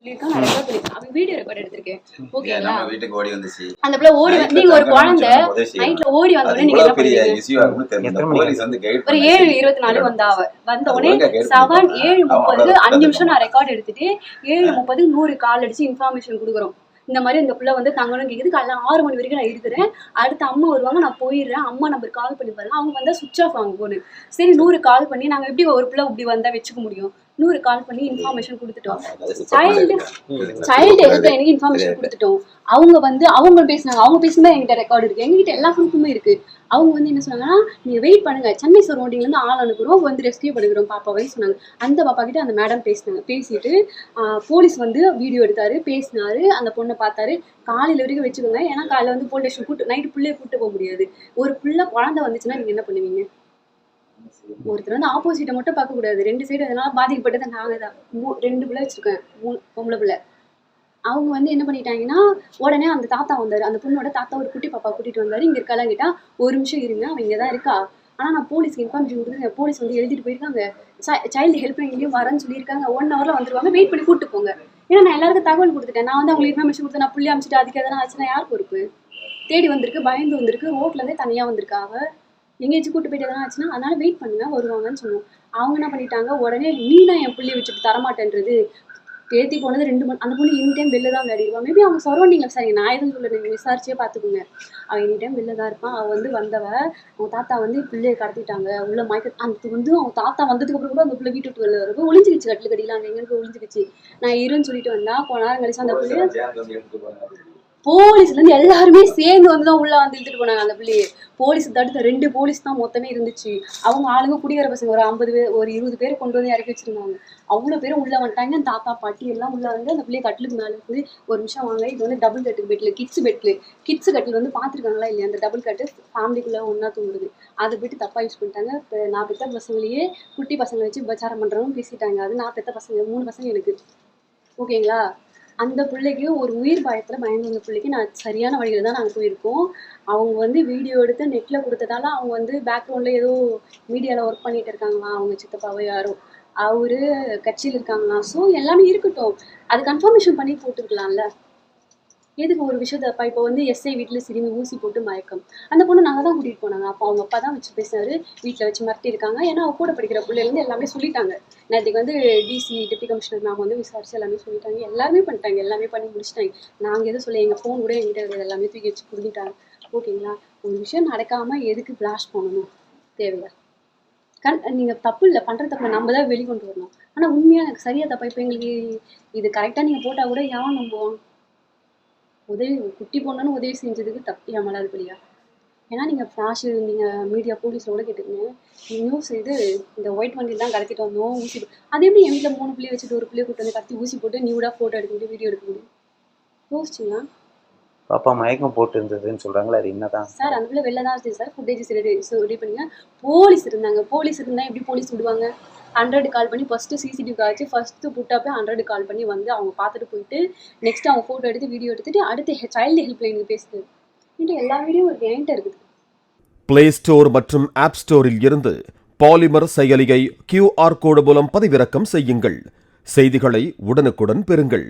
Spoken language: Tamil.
அவன் வீடியோ ரெக்கார்ட் எடுத்திருக்கேன். ஓகேங்களா? நம்ம வீட்டுக்கு ஓடி வந்துச்சு. அந்த பிள்ளை ஓடி வந்து நீங்க ஒரு குழந்தை நைட்ல ஓடி வந்த உடனே நீங்க என்ன பண்ணுவீங்க? போலீஸ் வந்து கைட் ஒரு 7:24 வந்தா அவ வந்த உடனே 7:30 5 நிமிஷம் நான் ரெக்கார்ட் எடுத்துட்டு 7:30 100 கால் அடிச்சு இன்ஃபர்மேஷன் கொடுக்குறோம். இந்த மாதிரி இந்த பிள்ளை வந்து தங்கணும் கேக்குது. காலைல 6 மணி வரைக்கும் நான் இருக்கிறேன். அடுத்து அம்மா வருவாங்க, நான் போயிடுறேன். அம்மா நம்பர் கால் பண்ணி பாருங்க. அவங்க வந்தா சுவிச் ஆஃப் ஆகும் போனு. சரி 100 கால் பண்ணி நாங்க எப்படி ஒரு பிள்ளை இப்படி வந்தா வச்சுக்க முடியும்? 100 கால் பண்ணி இன்ஃபர்மேஷன் கொடுத்துட்டோம். சைல்டு ஹெல்ப்லைனுக்கு இன்ஃபர்மேஷன் கொடுத்துட்டோம். அவங்க வந்து அவங்க பேசினாங்க. அவங்க பேசுனதா என்கிட்ட ரெக்கார்டு இருக்கு. எங்ககிட்ட எல்லா ப்ரூஃபுமே இருக்கு. அவங்க வந்து என்ன சொன்னாங்கன்னா, நீங்க வெயிட் பண்ணுங்க, சென்னை சரௌண்டிங்ல இருந்து ஆள் அனுப்புறோம், வந்து ரெஸ்கியூ பண்ணிக்கிறோம் பாப்பாவை சொன்னாங்க. அந்த பாப்பா கிட்ட அந்த மேடம் பேசினாங்க. பேசிட்டு போலீஸ் வந்து வீடியோ எடுத்தாரு, பேசினாரு, அந்த பொண்ணை பார்த்தாரு. காலையில வரைக்கும் வச்சுக்கோங்க. ஏன்னா காலையில வந்து போலீஸ் ஸ்டேஷன் கூட்டு நைட்டு பிள்ளைய கூட்டு போக முடியாது. ஒரு பிள்ளை குழந்தை வந்துச்சுன்னா நீங்க என்ன பண்ணுவீங்க? ஒருத்தர் வந்து ஆப்போசிட்டை மட்டும் பார்க்க கூடாது. 2 சைடு அதனால பாதிக்கப்பட்டது நாங்க தான். 2 பிள்ளை வச்சிருக்கேன், 3 பொம்பளை பிள்ளை. அவங்க வந்து என்ன பண்ணிட்டாங்கன்னா, உடனே அந்த தாத்தா வந்தாரு. அந்த பொண்ணோட தாத்தா ஒரு குட்டி பாப்பா கூட்டிட்டு வந்தாரு. இங்க இருக்கலாம் கேட்டா, ஒரு நிமிஷம் இருங்க, அவன் இங்கதான் இருக்கா. ஆனா நான் போலீஸ்க்கு இன்ஃபர்மேஷன் கொடுத்துருக்கேன். போலீஸ் வந்து எழுதிட்டு போயிருக்காங்க. சைல்டு ஹெல்ப்லைன்லயும் வரேன்னு சொல்லியிருக்காங்க. 1 ஹவர்ல வந்துருவாங்க, வெயிட் பண்ணி கூட்டு போங்க. ஏன்னா நான் எல்லாருக்கும் தகவல் கொடுத்துட்டேன். நான் வந்து அவங்களுக்கு இன்ஃபர்மேஷன் கொடுத்தேன். நான் புள்ளி அமைச்சிட்டு அதுக்கு எதனா ஆச்சுன்னா யார் பொறுப்பு? தேடி வந்திருக்கு, பயந்து வந்திருக்கு, ரோட்ல இருந்தே தனியா வந்திருக்காங்க. எங்கேயாச்சும் கூட்டு போயிட்டு எதனா ஆச்சுன்னா அதனால வெயிட் பண்ணுங்க, வருவாங்கன்னு சொன்னோம். அவங்க என்ன பண்ணிட்டாங்க, உடனே நீனா என் புள்ளியை வச்சுட்டு தரமாட்டேன்றது. பேத்தி போனது 2 மணி. அந்த பொண்ணு எனி டைம் வெளில தான் விளையாடிடுவான். மேபி அவங்க சரௌண்டிங்ல சரி நான் எதுவும் சொல்ல, நீங்க விசாரிச்சே பார்த்துக்கோங்க. அவன் எனி டைம் வெளில தான் இருப்பான். அவள் வந்து வந்தவ அவங்க தாத்தா வந்து பிள்ளையை கடத்திட்டாங்க உள்ள மயக்க. அந்த வந்து அவங்க தாத்தா வந்ததுக்கு அப்புறம் கூட அந்த பிள்ளை வீட்டு விட்டு வெளில வரப்போ ஒளிஞ்சிக்கிச்சு. கட்டில் கடியில அங்கே எங்களுக்கு ஒளிஞ்சிக்கிச்சு. நான் இருன்னு சொல்லிட்டு வந்தா கொஞ்ச நேரம் கழிச்சு அந்த பிள்ளைய போலீஸ்ல இருந்து எல்லாருமே சேர்ந்து வந்துதான் உள்ள வந்து இழுத்துட்டு போனாங்க அந்த பிள்ளையை. போலீஸ் தடுத்த 2 போலீஸ் தான் மொத்தமே இருந்துச்சு. அவங்க ஆளுங்க குடிக்கிற பசங்க ஒரு 50 பேர் ஒரு 20 பேர் கொண்டு வந்து இறக்கி வச்சிருந்தாங்க. அவ்வளவு பேரும் உள்ள வந்துட்டாங்க. தாத்தா பாட்டி எல்லாம் உள்ள வந்து அந்த பிள்ளைய கட்டிலுக்கு மேல இருந்து ஒரு நிமிஷம் வாங்க, இது வந்து டபுள் கட்டு பெட்ல கிட்ஸ் கட்டில் வந்து பாத்துருக்காங்களா இல்லையா? அந்த டபுள் கட்டு ஃபேமிலிக்குள்ள ஒன்னா தூங்குது. அதை போயிட்டு தப்பா யூஸ் பண்ணிட்டாங்க. நான் பெத்த பசங்களையே குட்டி பசங்களை வச்சு உபச்சாரம் பண்றவங்க பேசிட்டாங்க. அது நான் பெத்த பசங்க 3 பசங்க எனக்கு. ஓகேங்களா? அந்த பிள்ளைக்கு ஒரு உயிர் பயத்துல பயந்து வந்த பிள்ளைக்கு நான் சரியான வழியில தான் நாங்கள் போயிருக்கோம். அவங்க வந்து வீடியோ எடுத்து நெட்ல கொடுத்ததால அவங்க வந்து பேக்ரவுண்ட்ல ஏதோ மீடியால ஒர்க் பண்ணிட்டு இருக்காங்களாம். அவங்க சித்தப்பாவோ யாரோ அவரு கட்சியில் இருக்காங்களாம். ஸோ எல்லாமே இருக்கட்டும், அது கன்ஃபர்மேஷன் பண்ணி போட்டுருக்கலாம்ல. எதுக்கு ஒரு விஷயத்த இப்போ வந்து எஸ்ஐ வீட்டில் சிறுமி ஊசி போட்டு மயக்கம். அந்த பொண்ணு நாங்கள் தான் கூட்டிகிட்டு போனாங்க. அப்போ அவங்க அப்பா தான் வச்சு பேசினாரு. வீட்டில் வச்சு மிரட்டி இருக்காங்க. ஏன்னா அவ கூட படிக்கிற பிள்ளைலேருந்து எல்லாமே சொல்லிட்டாங்க. நேற்றுக்கு வந்து டிசி டிப்டி கமிஷனர் நாங்கள் வந்து விசாரிச்சு எல்லாமே சொல்லிட்டாங்க. எல்லாமே பண்ணிட்டாங்க, எல்லாமே பண்ணி முடிச்சிட்டாங்க. நாங்கள் எதுவும் சொல்ல, எங்கள் ஃபோன் கூட எங்கிட்ட எல்லாமே தூக்கி வச்சு கொடுத்துட்டாங்க. ஓகேங்களா? ஒரு விஷயம் நடக்காமல் எதுக்கு பிளாஷ் பண்ணணும்? தேவையா? நீங்கள் தப்பு இல்லை, பண்ணுற தப்பு நம்ம தான் வெளிக்கொண்டு வரணும். ஆனால் உண்மையாக எனக்கு சரியாக தப்பா? இப்போ எங்களுக்கு இது கரெக்டாக நீங்கள் போட்டால் கூட யாரும் நம்புவோம்? உதவி குட்டி பொண்ணுன்னு உதவி செஞ்சதுக்கு தப்பு ஏமாலாது பலியா? ஏன்னா நீங்கள் ஃப்ளாஷ் நீங்கள் மீடியா போலீஸோட கேட்டுக்கங்க. நியூஸ் இது இந்த ஒயிட் வண்டியில் தான் கடத்திட்டு வந்தோம் ஊசி. அது எப்படி என் வீட்டில் 3 பிள்ளைய வச்சுட்டு ஒரு பிள்ளைய கூட்டு வந்து கடத்தி ஊசி போட்டு நியூடாக ஃபோட்டோ எடுக்க முடியும், வீடியோ எடுக்க முடியும்? யோசிச்சிங்களா? பாப்பா மயக்கம் போட்டு இருந்ததுன்னு சொல்கிறாங்களே, அது என்னதான் சார்? அந்த பிள்ளை வெளில தான் இருந்துச்சு சார். ஃபுட்டேஜஸ் ரெடி பண்ணுங்க. போலீஸ் இருந்தாங்க. போலீஸ் இருந்தால் எப்படி போலீஸ் விடுவாங்க? 100 கால் பண்ணி ஃபர்ஸ்ட் சிசிடிவி காய்ச்சி ஃபர்ஸ்ட் புட்டா போய் 100 கால் பண்ணி வந்து அவங்க பார்த்துட்டு போயிட்டு நெக்ஸ்ட் அவங்க ஃபோட்டோ எடுத்து வீடியோ எடுத்துட்டு அடுத்து சைல்டு ஹெல்ப்லைனுக்கு பேசுது. எல்லா வீடியோ என்கிட்ட இருக்குது. பிளே ஸ்டோர் மற்றும் ஆப் ஸ்டோரில் இருந்து பாலிமர் செயலியை QR கோடு மூலம் பதிவிறக்கம் செய்யுங்கள். செய்திகளை உடனுக்குடன் பெறுங்கள்.